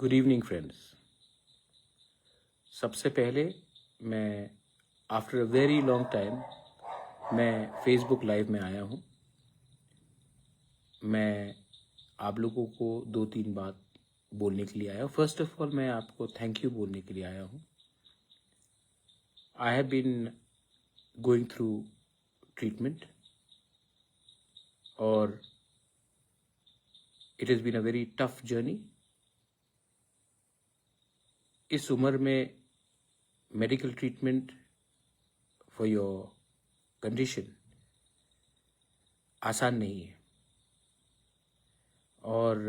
Good evening friends. सबसे पहले मैं after a very long time मैं फेसबुक लाइव में आया हूँ। मैं आप लोगों को 2-3 बात बोलने के लिए आया हूँ। फर्स्ट ऑफ ऑल मैं आपको थैंक यू बोलने के लिए आया हूँ। I have been going through treatment और it has been a very tough journey. इस उम्र में medical treatment for your condition आसान नहीं है और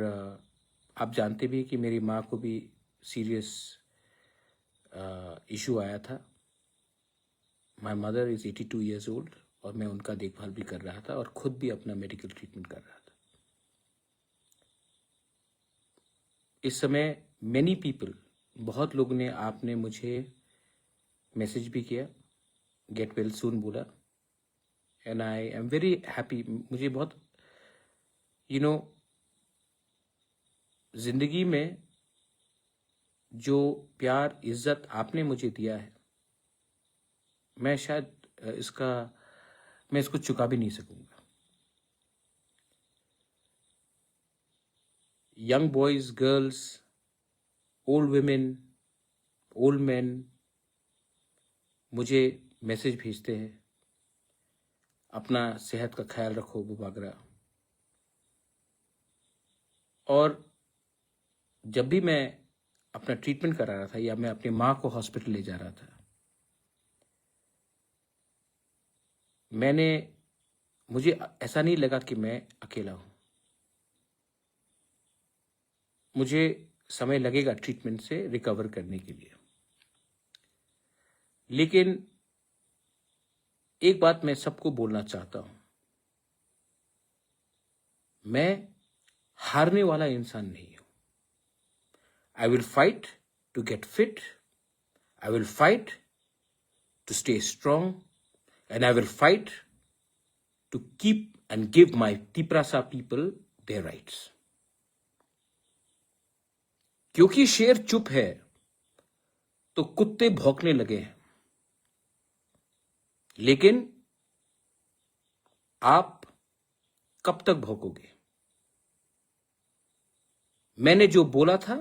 आप जानते भी कि मेरी माँ को भी सीरियस इशू आया था। My mother is 82 years old और मैं उनका देखभाल भी कर रहा था और खुद भी अपना मेडिकल ट्रीटमेंट कर रहा था। इस समय मैनी पीपल, बहुत लोगों ने आपने मुझे मैसेज भी किया, गेट वेल सून बोला and I am very happy. मुझे बहुत जिंदगी में जो प्यार इज्जत आपने मुझे दिया है, मैं शायद मैं इसको चुका भी नहीं सकूंगा। Young boys, girls, old women, old man मुझे मैसेज भेजते हैं, अपना सेहत का ख्याल रखो वगैरह। और जब भी मैं अपना ट्रीटमेंट करा रहा था या मैं अपनी माँ को हॉस्पिटल ले जा रहा था, मुझे ऐसा नहीं लगा कि मैं अकेला हूं। मुझे समय लगेगा ट्रीटमेंट से रिकवर करने के लिए, लेकिन एक बात मैं सबको बोलना चाहता हूं, मैं हारने वाला इंसान नहीं हूं। I will fight to get fit, I will fight to stay strong and I will fight to keep and give my Tiprasa people their rights. क्योंकि शेर चुप है तो कुत्ते भौंकने लगे हैं, लेकिन आप कब तक भौंकोगे? मैंने जो बोला था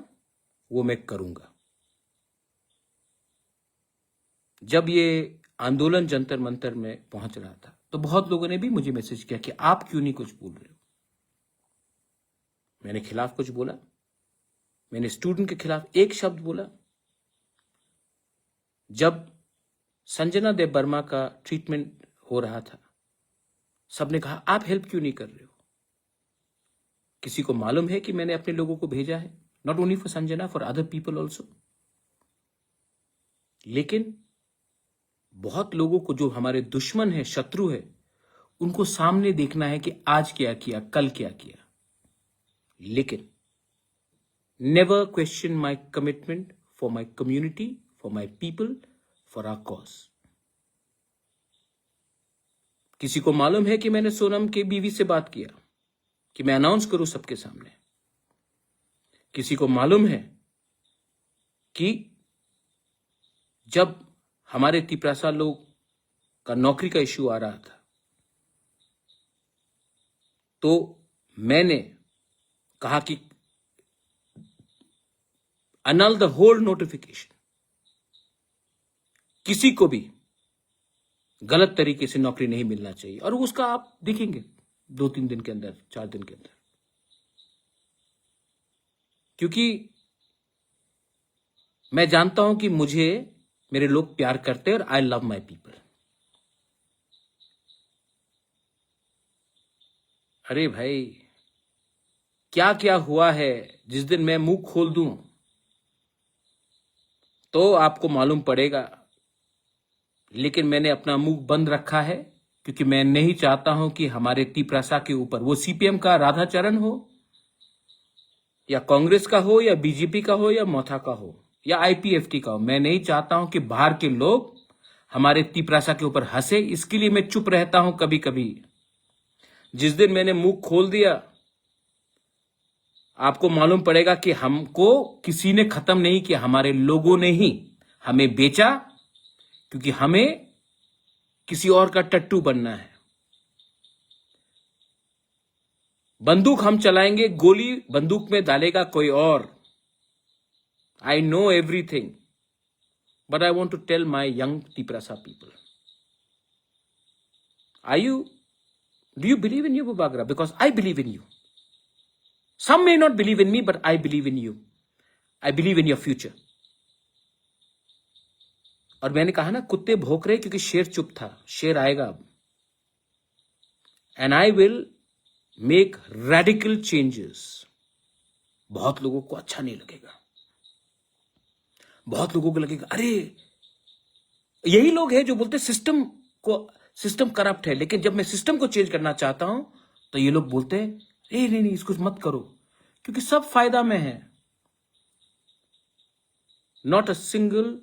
वो मैं करूंगा। जब ये आंदोलन जंतर मंतर में पहुंच रहा था तो बहुत लोगों ने भी मुझे मैसेज किया कि आप क्यों नहीं कुछ बोल रहे हो। मैंने खिलाफ कुछ बोला? मैंने स्टूडेंट के खिलाफ एक शब्द बोला? जब संजना देव वर्मा का ट्रीटमेंट हो रहा था, सबने कहा आप हेल्प क्यों नहीं कर रहे हो? किसी को मालूम है कि मैंने अपने लोगों को भेजा है, not only for Sanjana, for other people also. लेकिन बहुत लोगों को, जो हमारे दुश्मन है, शत्रु है, उनको सामने देखना है कि आज क्या किया, कल क्या किया। लेकिन never question my commitment for my community, for my people, for our cause. किसी को मालूम है कि मैंने सोनम के बीवी से बात किया कि मैं अनाउंस करूं सबके सामने। किसी को मालूम है कि जब हमारे तिपरासा लोग का नौकरी का इश्यू आ रहा था तो मैंने कहा कि annul the whole notification। किसी को भी गलत तरीके से नौकरी नहीं मिलना चाहिए, और उसका आप देखेंगे 2-3 दिन के अंदर, 4 दिन के अंदर। क्योंकि मैं जानता हूं कि मुझे मेरे लोग प्यार करते हैं और आई लव माई पीपल। अरे भाई, क्या क्या हुआ है, जिस दिन मैं मुंह खोल दूं तो आपको मालूम पड़ेगा। लेकिन मैंने अपना मुंह बंद रखा है क्योंकि मैं नहीं चाहता हूं कि हमारे तिपरासा के ऊपर, वो सीपीएम का राधाचरण हो या कांग्रेस का हो या बीजेपी का हो या मोथा का हो या आईपीएफटी का हो, मैं नहीं चाहता हूं कि बाहर के लोग हमारे तिपरासा के ऊपर हंसे। इसके लिए मैं चुप रहता हूं कभी कभी। जिस दिन मैंने मुंह खोल दिया आपको मालूम पड़ेगा कि हमको किसी ने खत्म नहीं किया, हमारे लोगों ने ही हमें बेचा, क्योंकि हमें किसी और का टट्टू बनना है। बंदूक हम चलाएंगे, गोली बंदूक में डालेगा कोई और। I know everything, but I want to tell my young Tiprasa people, do you believe in you, Bubagra? Because I believe in you. Some may not believe in me, but I believe in you. I believe in your future. और मैंने कहा ना, कुत्ते भौंक रहे क्योंकि शेर चुप था, शेर आएगा अब। And I will make radical changes. बहुत लोगों को अच्छा नहीं लगेगा, बहुत लोगों को लगेगा अरे, यही लोग हैं जो बोलते सिस्टम करप्ट है, लेकिन जब मैं सिस्टम को चेंज करना चाहता हूं तो ये लोग बोलते हैं नहीं इसको मत करो, क्योंकि सब फायदा में है। Not a single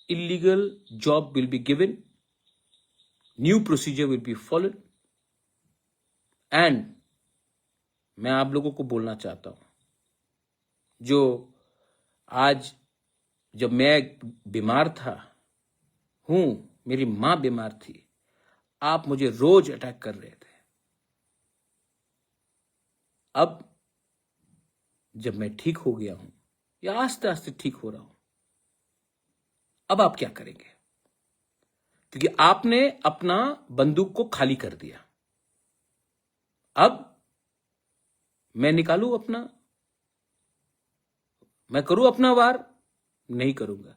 illegal job will be given, new procedure will be followed, and मैं आप लोगों को बोलना चाहता हूं, जो आज जब मैं बीमार था मेरी मां बीमार थी, आप मुझे रोज अटैक कर रहे थे। अब जब मैं ठीक हो गया हूं या आस्ते आस्ते ठीक हो रहा हूं, अब आप क्या करेंगे? क्योंकि आपने अपना बंदूक को खाली कर दिया। अब मैं निकालूं मैं करूं अपना वार? नहीं करूंगा,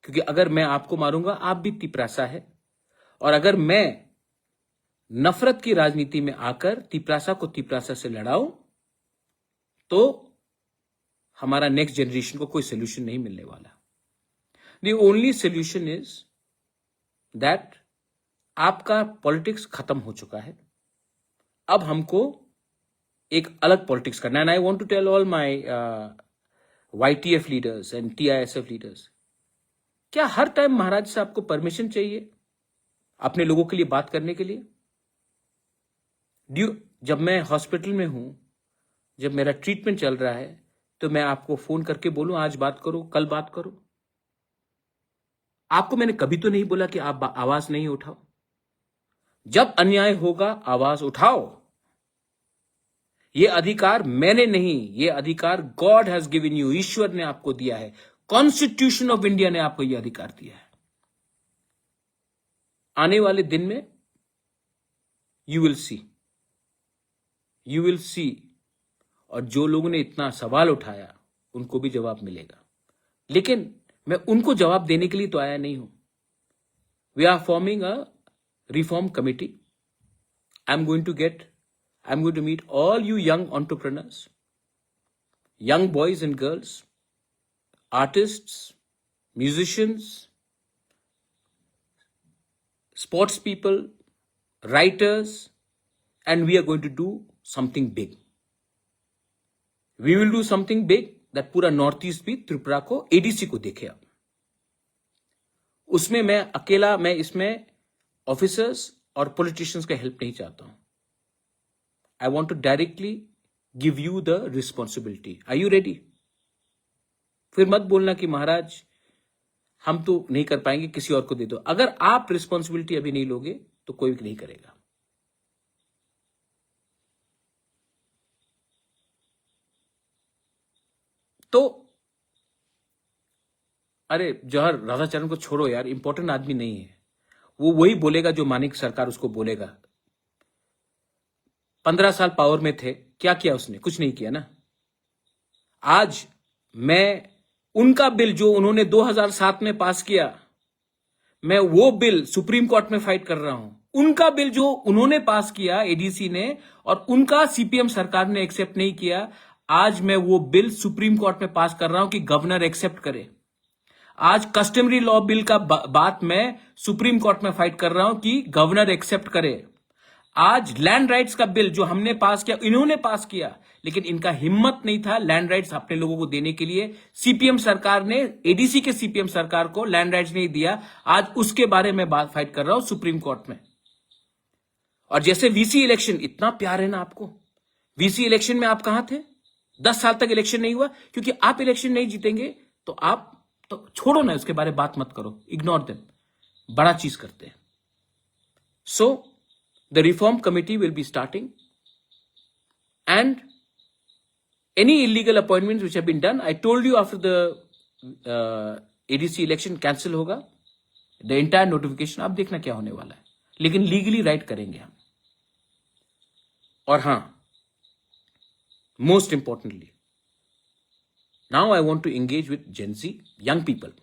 क्योंकि अगर मैं आपको मारूंगा, आप भी तिपरासा है, और अगर मैं नफरत की राजनीति में आकर तिपरासा को तिपरासा से लड़ाऊं तो हमारा नेक्स्ट जनरेशन को कोई सोल्यूशन नहीं मिलने वाला। The only solution is that आपका पॉलिटिक्स खत्म हो चुका है, अब हमको एक अलग पॉलिटिक्स करना है। And I want to tell all my YTF leaders and TISF leaders, क्या हर टाइम महाराज से आपको परमिशन चाहिए अपने लोगों के लिए बात करने के लिए? जब मैं हॉस्पिटल में हूं, जब मेरा ट्रीटमेंट चल रहा है, तो मैं आपको फोन करके बोलूं आज बात करो, कल बात करो? आपको मैंने कभी तो नहीं बोला कि आप आवाज नहीं उठाओ। जब अन्याय होगा आवाज उठाओ। यह अधिकार मैंने नहीं, यह अधिकार गॉड हैज गिवन यू, ईश्वर ने आपको दिया है, कॉन्स्टिट्यूशन ऑफ इंडिया ने आपको यह अधिकार दिया है। आने वाले दिन में यू विल सी, और जो लोगों ने इतना सवाल उठाया उनको भी जवाब मिलेगा। लेकिन मैं उनको जवाब देने के लिए तो आया नहीं हूं। We are forming a reform committee. I am going to meet all you young entrepreneurs, young boys and girls, artists, musicians, sports people, writers, and we are going to do something big. We will do something big that पूरा north east भी त्रिपुरा को, ADC को देखे। अब उसमें मैं इसमें officers और पॉलिटिशियंस का हेल्प नहीं चाहता हूं। I want to directly give you the responsibility. Are you ready? फिर मत बोलना कि महाराज हम तो नहीं कर पाएंगे, किसी और को दे दो। अगर आप रिस्पॉन्सिबिलिटी अभी नहीं लोगे तो कोई भी नहीं करेगा। तो अरे जौहर राधाचरण को छोड़ो यार, इंपॉर्टेंट आदमी नहीं है वो। वही बोलेगा जो मानिक सरकार उसको बोलेगा। 15 साल पावर में थे, क्या किया उसने? कुछ नहीं किया ना। आज मैं उनका बिल जो उन्होंने 2007 में पास किया, मैं वो बिल सुप्रीम कोर्ट में फाइट कर रहा हूं। उनका बिल जो उन्होंने पास किया ADC ने, और उनका CPM सरकार ने एक्सेप्ट नहीं किया, आज मैं वो बिल सुप्रीम कोर्ट में पास कर रहा हूं कि गवर्नर एक्सेप्ट करे। आज कस्टमरी लॉ बिल का बात मैं सुप्रीम कोर्ट में फाइट कर रहा हूं कि गवर्नर एक्सेप्ट करे। आज लैंड राइट्स का बिल जो हमने पास किया, इन्होंने पास किया, लेकिन इनका हिम्मत नहीं था लैंड राइट्स अपने लोगों को देने के लिए। CPM सरकार ने, ADC के CPM सरकार को लैंड राइट्स नहीं दिया। आज उसके बारे में बात फाइट कर रहा हूं सुप्रीम कोर्ट में। और जैसे VC इलेक्शन, इतना प्यार है ना आपको, VC इलेक्शन में आप कहां थे? 10 साल तक इलेक्शन नहीं हुआ क्योंकि आप इलेक्शन नहीं जीतेंगे तो आप तो छोड़ो ना, उसके बारे में बात मत करो, इग्नोर देम, बड़ा चीज करते हैं. So the reform committee will be starting and any illegal appointments which have been done, I told you after the ADC election cancel होगा, the entire notification. आप देखना क्या होने वाला है, लेकिन लीगली राइट करेंगे हम. और हाँ, most importantly, now I want to engage with Gen Z, young people,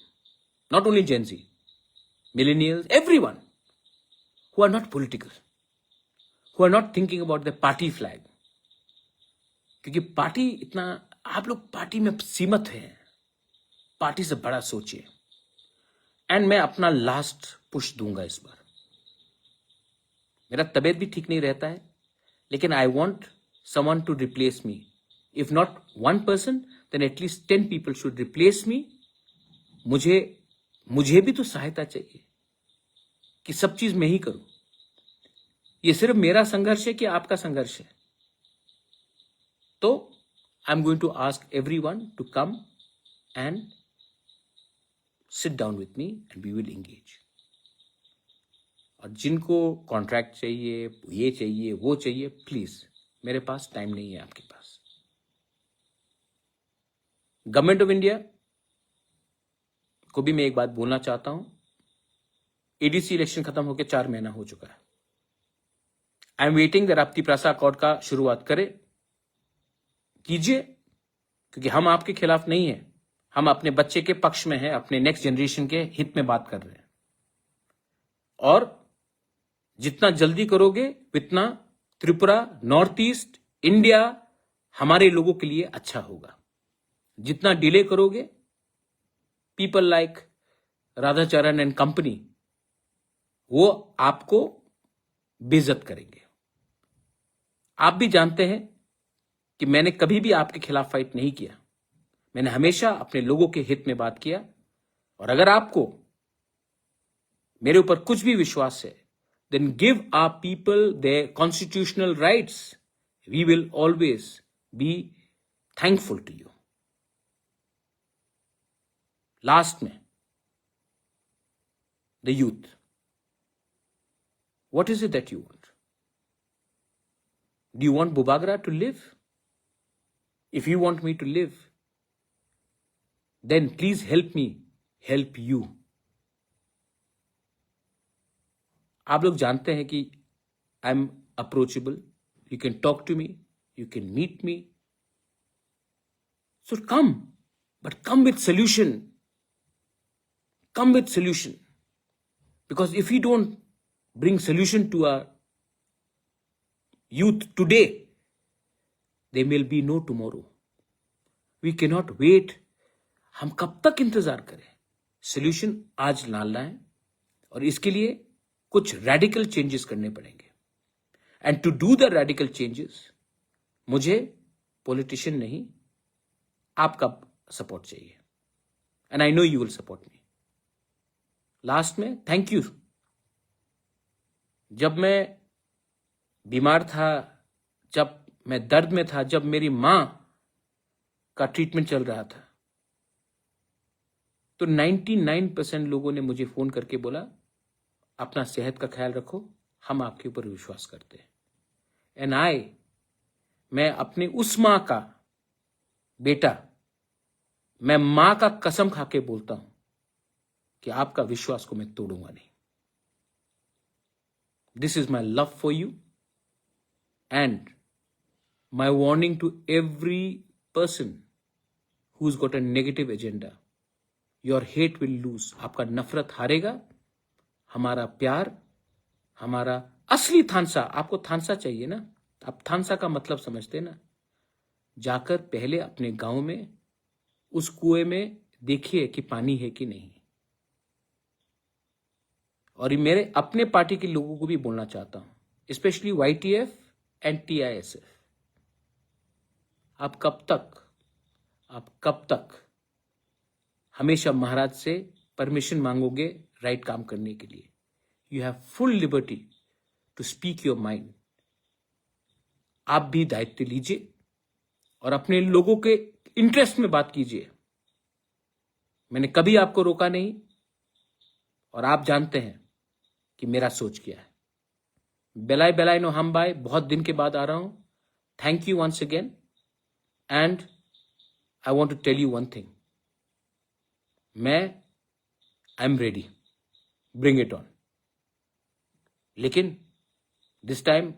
not only Gen Z, millennials, everyone who are not political, who are not thinking about the party flag. क्योंकि party इतना, आप लोग party में सीमित हैं, party से बड़ा सोचिए. एंड मैं अपना लास्ट पुश दूंगा इस बार. मेरा तबीयत भी ठीक नहीं रहता है, लेकिन I want someone to replace me. If not 1 person, then at least 10 people should replace me. मुझे भी तो सहायता चाहिए कि सब चीज मैं ही करूं. ये सिर्फ मेरा संघर्ष है कि आपका संघर्ष है. तो I am going to ask everyone to come and sit down with me and we will engage. और जिनको कॉन्ट्रैक्ट चाहिए, ये चाहिए, वो चाहिए, प्लीज, मेरे पास टाइम नहीं है आपके पास. गवर्नमेंट ऑफ इंडिया को भी मैं एक बात बोलना चाहता हूं. एडीसी इलेक्शन खत्म होकर 4 महीना हो चुका है. आई एम वेटिंग द राप्ती प्रासा अकॉर्ड का शुरुआत कीजिए, क्योंकि हम आपके खिलाफ नहीं है. हम अपने बच्चे के पक्ष में हैं, अपने नेक्स्ट जनरेशन के हित में बात कर रहे हैं. और जितना जल्दी करोगे उतना त्रिपुरा, नॉर्थ ईस्ट, इंडिया हमारे लोगों के लिए अच्छा होगा. जितना डिले करोगे, people like Radhacharan and company वो आपको बेइज्जत करेंगे. आप भी जानते हैं कि मैंने कभी भी आपके खिलाफ फाइट नहीं किया. मैंने हमेशा अपने लोगों के हित में बात किया. और अगर आपको मेरे ऊपर कुछ भी विश्वास है, then give our people their constitutional rights. We will always be thankful to you. Last में, the youth, what is it that you want? Do you want बुबागरा to live? If you want me to live, then please help me help you. आप लोग जानते हैं कि I am approachable. You can talk to me, you can meet me. So come, but come with solution. Come with solution. Because if we don't bring solution to our youth today, there will be no tomorrow. We cannot wait. हम कब तक इंतजार करें? Solution आज लाना है और इसके लिए कुछ रेडिकल चेंजेस करने पड़ेंगे. And to do the radical changes, मुझे पॉलिटिशियन नहीं, आपका सपोर्ट चाहिए. And I know you will support me. Last में थैंक यू. जब मैं बीमार था, जब मैं दर्द में था, जब मेरी मां का ट्रीटमेंट चल रहा था, तो 99% लोगों ने मुझे फोन करके बोला, अपना सेहत का ख्याल रखो, हम आपके ऊपर विश्वास करते हैं. एंड मैं अपने उस मां का बेटा, मैं मां का कसम खा के बोलता हूं कि आपका विश्वास को मैं तोड़ूंगा नहीं. This is my love for you and my warning to every person who's got a negative agenda. Your hate will lose. आपका नफरत हारेगा. हमारा प्यार, हमारा असली थानसा, आपको थानसा चाहिए ना, आप थानसा का मतलब समझते ना. जाकर पहले अपने गांव में उस कुएं में देखिए कि पानी है कि नहीं. और ये मेरे अपने पार्टी के लोगों को भी बोलना चाहता हूं, स्पेशली YTF एंड TISF. आप कब तक हमेशा महाराज से परमिशन मांगोगे राइट काम करने के लिए? You have full liberty to speak your mind. आप भी दायित्व लीजिए और अपने लोगों के इंटरेस्ट में बात कीजिए। मैंने कभी आपको रोका नहीं और आप जानते हैं कि मेरा सोच क्या है। बेलाय बेलाय नो हम बाय, बहुत दिन के बाद आ रहा हूं। Thank you once again and I want to tell you one thing, I am ready, bring it on. लेकिन दिस टाइम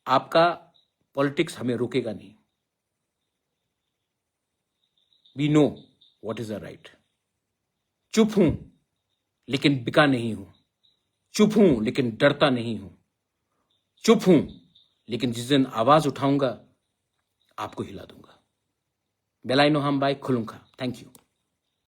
आपका पॉलिटिक्स हमें रोकेगा नहीं। We know what is the right. चुप हूं लेकिन बिका नहीं हूं, चुप हूं लेकिन डरता नहीं हूं, चुप हूं लेकिन जिस दिन आवाज उठाऊंगा आपको हिला दूंगा। बेलाय नो हम बाय, खुलुंखा। Thank you.